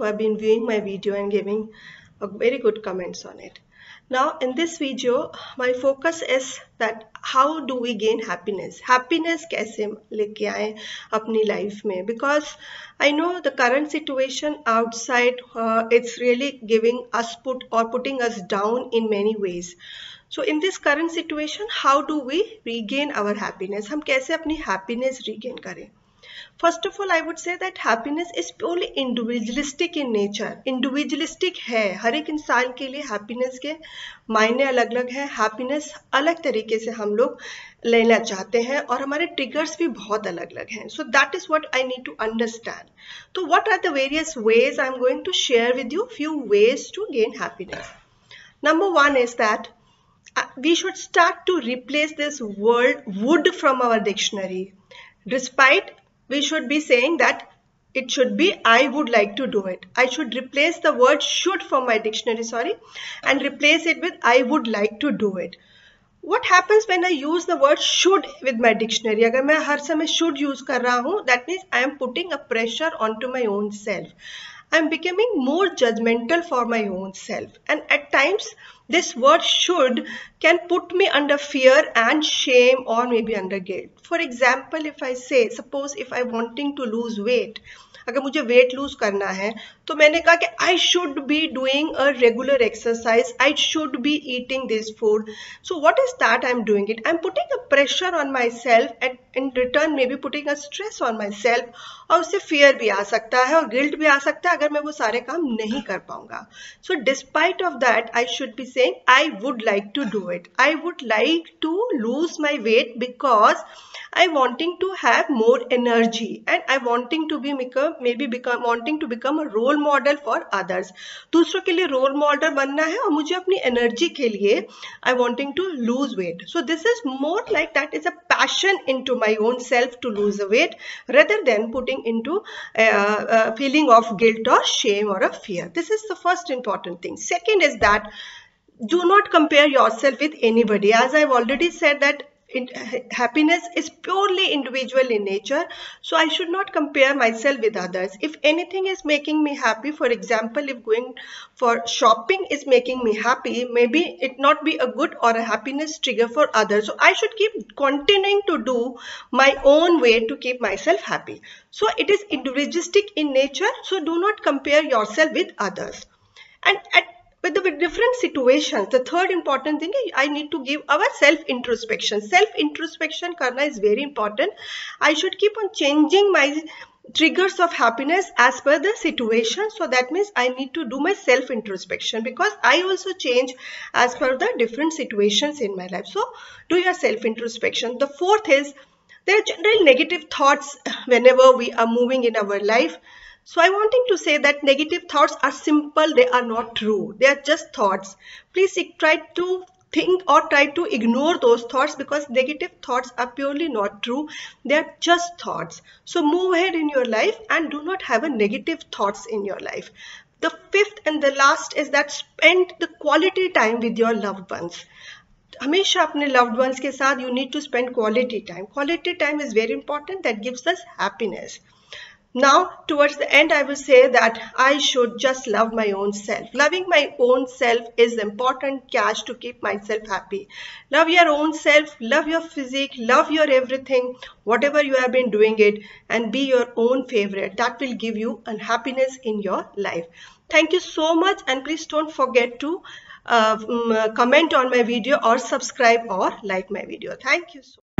who have been viewing my video and giving very good comments on it. Now in this video my focus is that how do we gain happiness? Happiness कैसे लेके आए अपनी life में? Because I know the current situation outside it's really giving us putting us down in many ways. So in this current situation, how do we regain our happiness? हम कैसे अपनी happiness regain करें? First of all, I would say that happiness is purely individualistic in nature. Individualistic है, हर एक इंसान के लिए happiness के मायने अलग अलग हैं. Happiness अलग तरीके से हम लोग लेना चाहते हैं और हमारे triggers भी बहुत अलग अलग हैं. So that is what I need to understand. So what are the various ways? I am going to share with you few ways to gain happiness. Number one is that we should start to replace this word would from our dictionary. Despite we should be saying that it should be I would like to do it. I should replace the word should from my dictionary, and replace it with I would like to do it. What happens when I use the word should with my dictionary? अगर मैं हर समय should use कर रहा हूँ, that means I am putting a pressure onto my own self. I am becoming more judgmental for my own self, and at times this word should can put me under fear and shame or maybe under guilt. For example, if I say, suppose if I wanting to lose weight, अगर मुझे weight lose करना है तो मैंने कहा कि I should be doing a regular exercise, I should be eating this food. So what is that I'm doing it? I'm putting a pressure on myself and in return maybe putting a stress on myself, और उससे fear भी आ सकता है और guilt भी आ सकता है अगर मैं वो सारे काम नहीं कर पाऊंगा. So despite of that, I should be saying I would like to do it. I would like to lose my weight because I wanting to have more energy and I wanting to wanting to become a role model for others. दूसरों के लिए role model बनना है और मुझे अपनी energy के लिए I wanting to lose weight. So this is more like that is a passion into my own self to lose the weight rather than putting into a feeling of guilt or shame or a fear. This is the first important thing. Second is that do not compare yourself with anybody. As I've already said that happiness is purely individual in nature, so I should not compare myself with others. If anything is making me happy, for example, if going for shopping is making me happy, maybe it not be a good or a happiness trigger for others. So I should keep continuing to do my own way to keep myself happy. So it is individualistic in nature, so do not compare yourself with others. And with the different situations, the third important thing is I need to give our self-introspection. Self-introspection karna is very important. I should keep on changing my triggers of happiness as per the situation. So that means I need to do my self-introspection because I also change as per the different situations in my life. So do your self-introspection. The fourth is there are general negative thoughts whenever we are moving in our life. So I wanting to say that negative thoughts are simple, they are not true. They are just thoughts. Please try to think or try to ignore those thoughts because negative thoughts are purely not true. They are just thoughts. So move ahead in your life and do not have a negative thoughts in your life. The fifth and the last is that spend the quality time with your loved ones. हमेशा अपने loved ones के साथ you need to spend quality time. Quality time is very important. That gives us happiness. Now, towards the end, I will say that I should just love my own self. Loving my own self is important cash to keep myself happy. Love your own self, love your physique, love your everything, whatever you have been doing it, and be your own favorite. That will give you happiness in your life. Thank you so much, and please don't forget to comment on my video or subscribe or like my video. Thank you so much.